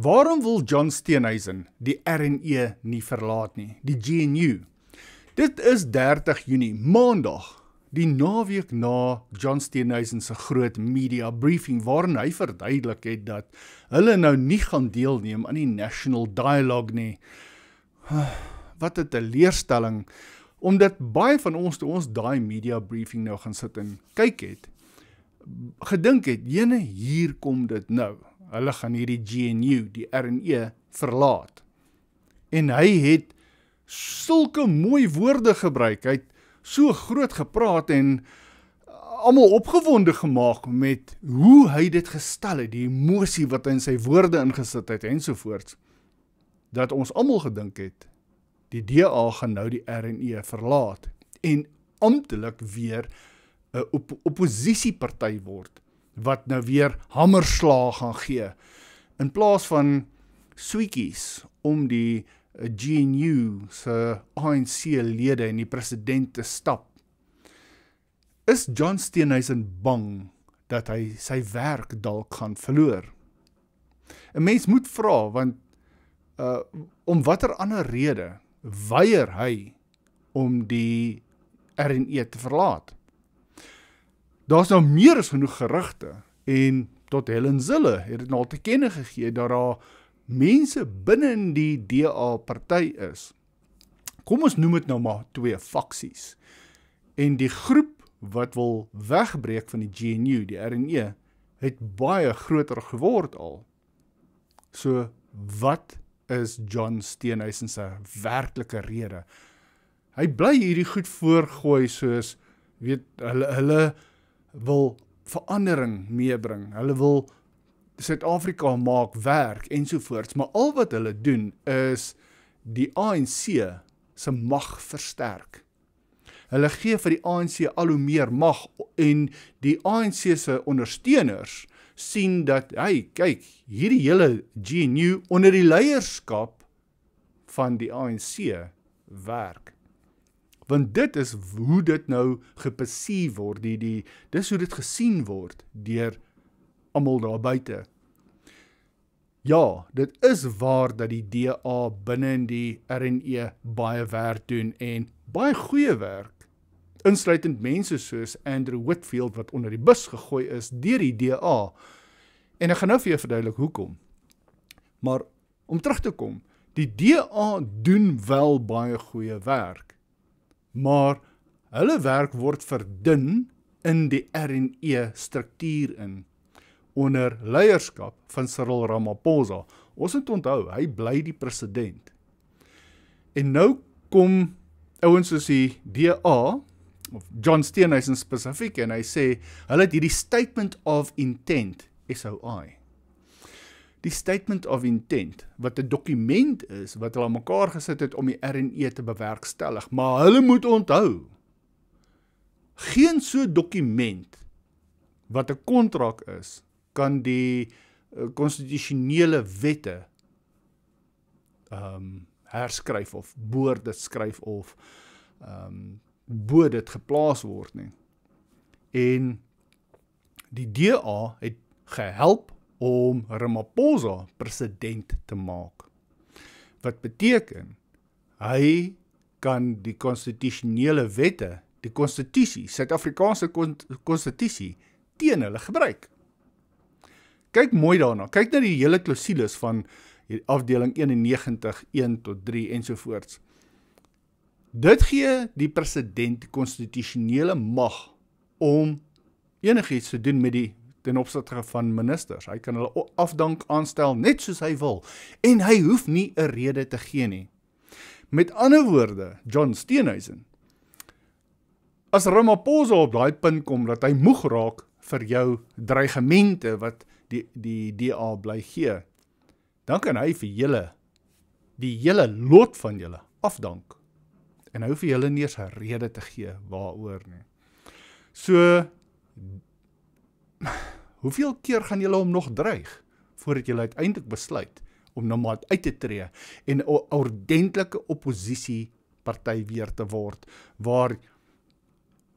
Waarom wil John Steenhuisen die RNE nie verlaat nie, die GNU? Dit is 30 Junie, maandag, die naweek na John Steenhuisen se groot media briefing, waarin hy verduidelik het dat hulle nou nie gaan deelneem aan die National Dialogue nie. Wat 'n teleurstelling, omdat baie van ons, toe ons daai media briefing nou gaan sit en kyk het, gedink het, jene, hier kom dit nou. Hulle gaan hierdie GNU, die RNE, verlaat. En hy het sulke mooi woorde gebruik, hy het so groot gepraat en almal opgewonde gemaak met hoe hy dit gestel het, die emosie wat hy in sy woorde ingesit het ensovoorts, dat ons almal gedink het, die DA gaan nou die RNE verlaat en amptelik weer 'n oppositieparty word, wat nou weer hamerslaag gaan gee, in plaas van sweetjies om die GNU se ANC-lede en die president te stap. Is John Steenhuisen bang dat hy sy werk dalk gaan verloor? 'n Mens moet vra, want om watter ander rede weier hy om die RNE te verlaat? Daar's nou meer as genoeg gerugte, en tot Helen Zille het dit al te kenne gegee, dat daar mense binne in die DA-party is. Kom ons noem dit nou maar 2 faksies. En die groep wat wil wegbreek van die GNU, die RNE, het baie groter geword al. So, wat is John Steenhuisen se werklike rede? Hy bly hierdie goed voorgooi soos, hulle wil verandering meebring, hulle wil Suid-Afrika maak werk ensovoorts, maar al wat hulle doen is die ANC se mag versterk. Hulle gee vir die ANC al hoe meer mag en die ANC se ondersteuners sien dat, kyk, hierdie hele GNU onder die leierskap van die ANC werk. Want dit is hoe dit nou geperceive word, dis hoe dit gesien word deur almal daar buite. Ja, dit is waar dat die DA binne in die RNE baie werk doen en baie goeie werk, insluitend mense soos Andrew Whitfield wat onder die bus gegooi is deur die DA. En ek gaan nou vir jou verduidelik hoekom. Maar om terug te kom, die DA doen wel baie goeie werk, maar hulle werk word verdun in die RNE struktuur in, onder leierskap van Cyril Ramaphosa. Ons moet onthou, hy bly die president. En nou kom ouens soos die DA, of John Steenhuisen spesifiek, en hy sê, hulle het hierdie Statement of Intent, SOI. Die Statement of Intent, wat 'n dokument is, wat hulle aan mekaar gesit het om die RNE te bewerkstellig, maar hulle moet onthou, geen so dokument, wat 'n kontrak is, kan die konstitusionele wette herskryf of bo dit skryf of bo dit geplaas word nie. En die DA het gehelp om Ramaphosa president te maak. Wat beteken, hy kan die konstitusionele wette, die konstitusie, Suid-Afrikaanse konstitusie, teen hulle gebruik. Kyk mooi daarna, kyk na die hele klausules van afdeling 91, 1 tot 3 ensovoorts. Dit gee die president die konstitusionele mag om enigiets te doen met die ten opsigte van ministers. Hy kan hulle afdank aanstel net soos hy wil en hy hoef nie 'n rede te gee nie. Met ander woorde, John Steenhuisen, as Ramaphosa op daai punt kom dat hy moeg raak vir jou dreigemente wat die DA bly gee, dan kan hy vir julle, die hele lot van julle afdank. En hy hoef vir julle nie eens 'n rede te gee waaroor nie. So, hoeveel keer gaan julle hom nog dreig, voordat julle uiteindelik besluit, om nou maar uit te tree, en 'n ordentlike oppositieparty weer te word,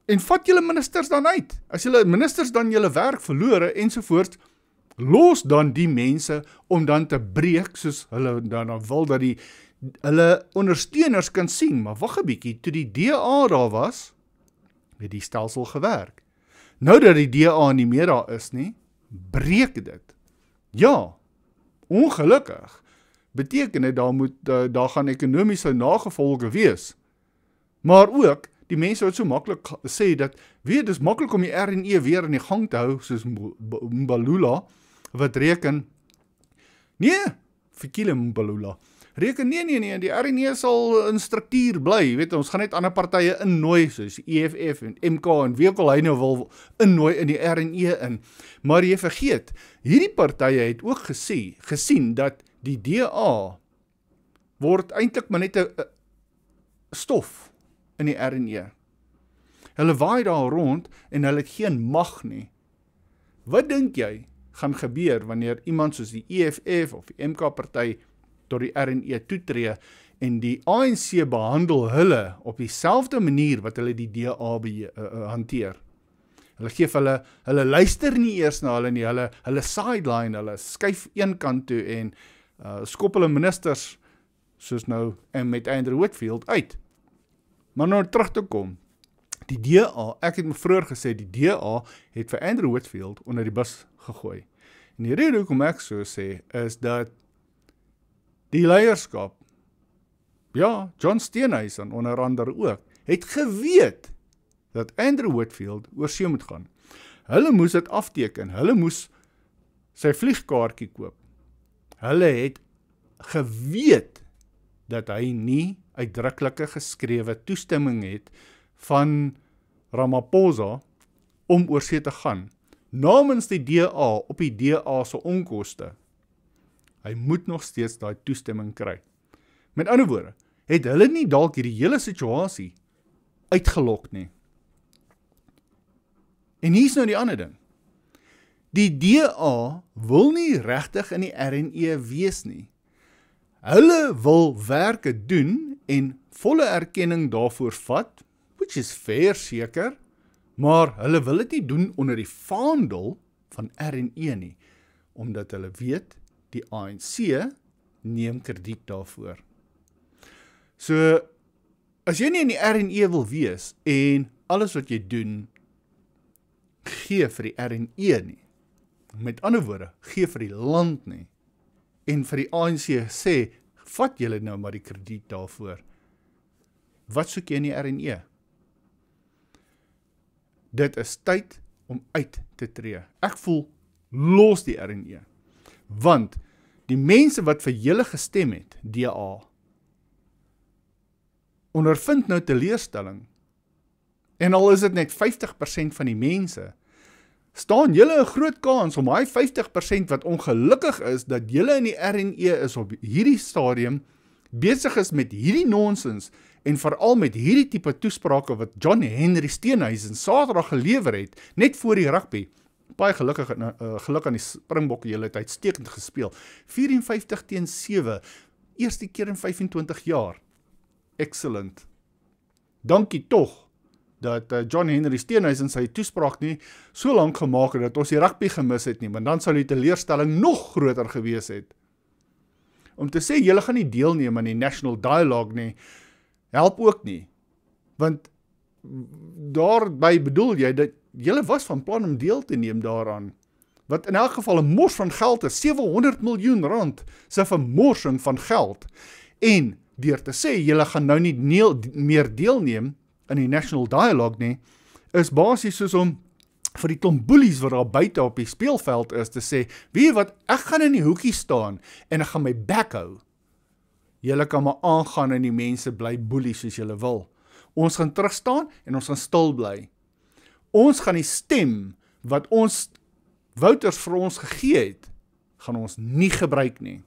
en vat julle ministers dan uit, as julle ministers dan julle werk verloor, ensovoorts, Los dan die mense om dan te breek, soos hulle dan wil dat hulle ondersteuners kan sien, maar wag 'n bietjie, toe die DA daar was, het die stelsel gewerk. Nou dat die DA nie meer daar is nie, breek dit. Ja, ongelukkig beteken dit daar gaan ekonomiese nagevolge wees. Maar ook die mense wat so maklik sê dat dis maklik om die RNE weer in die gang te hou, soos Mbalula wat reken. Nee, Fikile Mbalula. Reken nee, die RNE sal in struktuur bly. Weet ons gaan net ander partye innooi soos EFF en MK en wie ook al hy nou wil innooi in die RNE in. Maar jy vergeet, hierdie partye het ook gesien dat die DA word eintlik maar net 'n stof in die RNE. Hulle waai daar rond en hulle het geen mag nie. Wat dink jy gaan gebeur wanneer iemand soos die EFF of die MK party tot die RNE toetree en die ANC behandel hulle op dieselfde manier wat hulle die DA hanteer? Hulle luister nie eers na hulle nie, hulle sideline, hulle skuif een kant toe en skop hulle ministers soos nou en met Andrew Whitfield uit. Maar nou terug te kom, die DA, ek het vroeër gesê, die DA het vir Andrew Whitfield onder die bus gegooi. En die rede hoekom ek so sê, is dat die leierskap, ja, John Steenhuisen onder andere ook, het geweet dat Andrew Whitfield oor see moet gaan. Hulle moes dit afteken, hulle moes sy vliegkaartjie koop. Hulle het geweet dat hy nie uitdruklike geskrewe toestemming het van Ramaphosa om oor see te gaan, namens die DA op die DA se onkoste. Hy moet nog steeds daai toestemming kry. Met ander woorde, het hulle nie dalk hierdie hele situasie uitgelok nie. En hier's nou die ander ding. Die DA wil nie regtig in die RNE wees nie. Hulle wil werke doen en volle erkenning daarvoor vat, which is fair seker, maar hulle wil dit nie doen onder die vaandel van RNE nie, omdat hulle weet, die ANC neem krediet daarvoor. So, as jy nie in die RNE wil wees, en alles wat jy doen, gee vir die RNE nie, met ander woorde, gee vir die land nie, en vir die ANC sê, vat julle nou maar die krediet daarvoor. Wat soek jy in die RNE? Dit is tyd om uit te tree. Ek voel, los die RNE. Want die mense wat vir julle gestem het, DA, ondervind nou teleurstelling. En al is dit net 50% van die mense, staan julle 'n groot kans om daai 50% wat ongelukkig is, dat julle in die RNE is op hierdie stadium, besig is met hierdie nonsens, en veral met hierdie tipe toesprake wat John Henry Steenhuisen Saterdag gelewer het, net voor die rugby. Baie geluk aan die Springbokke, julle het uitstekend gespeel. 54-7, eerste keer in 25 jaar. Excellent. Dankie tog, dat John Henry Steenhuisen sy toespraak nie so lank gemaak het, dat ons die rugby gemis het nie, want dan sal die teleurstelling nog groter gewees het. Om te sê, julle gaan nie deelneem aan die National Dialogue nie, help ook nie, want daarby bedoel jy dat julle was van plan om deel te neem daaraan, wat in elk geval 'n mors van geld is, 700 miljoen rand se vermorsing van geld, en deur te sê, julle gaan nou nie meer deelneem in die National Dialogue nie, is basies soos om vir die klomp boelies wat daar buite op die speelveld is, te sê, weet jy wat, ek gaan in die hoekie staan, en ek gaan my bek hou. Julle kan maar aangaan en die mense bly boelie soos julle wil. Ons gaan terugstaan en ons gaan stil bly. Ons gaan die stem wat ons voters vir ons gegee het, gaan ons nie gebruik nie.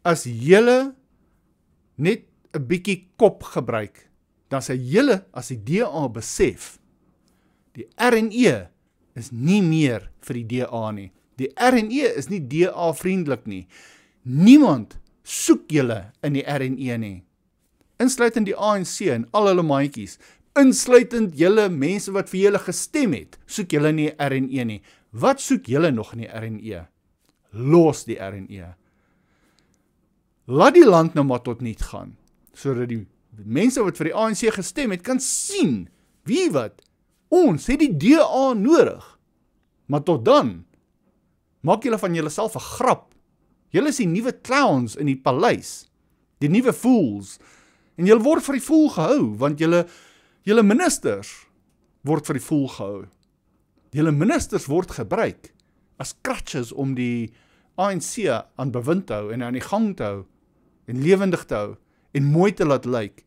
As julle net 'n bietjie kop gebruik, dan sê julle as die DA besef, die RNE is nie meer vir die DA nie. Die RNE is nie DA vriendelik nie. Niemand soek julle in die RNE nie. Insluitend die ANC en al hulle maatjies, insluitend julle mense wat vir julle gestem het, soek julle nie RNE nie. Wat soek julle nog in die RNE? Los die RNE. Laat die land nou maar tot niet gaan, sodat die mense wat vir die ANC gestem het, kan sien, wie wat, ons het die DA nodig. Maar tot dan, maak julle van julle self 'n grap. Julle is die nuwe clowns in die paleis, die nuwe fools, en julle word vir die fool gehou, want julle ministers word vir die fool gehou. Julle ministers word gebruik as crutches om die ANC aan bewind te hou en aan die gang te hou en lewendig te hou en mooi te laat lyk.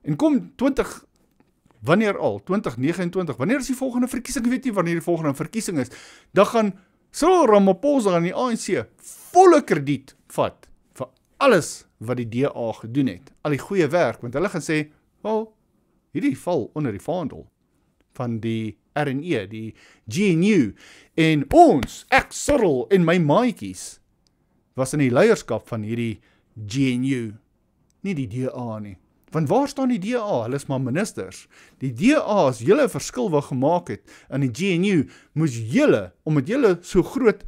En kom 2029, wanneer is die volgende verkiesing? Weet nie wanneer die volgende verkiesing is. Dan gaan Cyril Ramaphosa aan die ANC volle krediet vat vir alles wat die DA gedoen het. Al die goeie werk, want hulle gaan sê, wel, hierdie val onder die vaandel van die RNE, die GNU, en ons, ek Cyril en my maatjies, was in die leierskap van hierdie GNU, nie die DA nie. Want waar staan die DA? Hulle is maar ministers. Die DA, as julle 'n verskil wil gemaak het in die GNU, moes julle, omdat julle so groot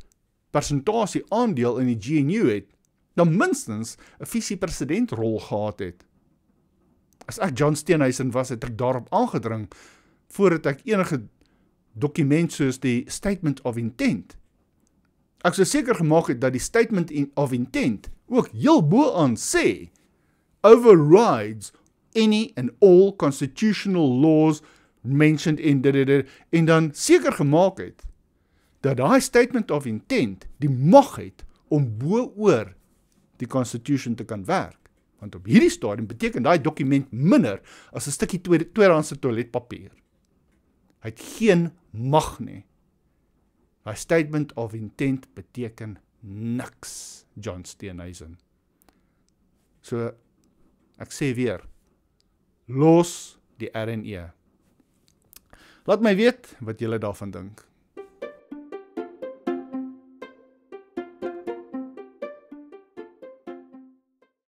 persentasie aandeel in die GNU het, dan minstens 'n visie-presidentrol gehad het. As ek John Steenhuisen was, het ek daarop aangedring, voordat ek enige dokument soos die Statement of Intent, ek sou seker gemaak het dat die Statement of Intent ook heel bo-aan sê, overrides any and all constitutional laws mentioned in dit, en dan seker gemaak het, dat daai Statement of Intent die mag het om bo-oor die Constitution te kan werk. Want op hierdie stadium beteken daai dokument minder as 'n stukkie tweedehandse toiletpapier. Hy het geen mag nie. Daai Statement of Intent beteken niks, John Steenhuisen. So, ek sê weer, los die RNE. Laat my weet wat julle daarvan dink.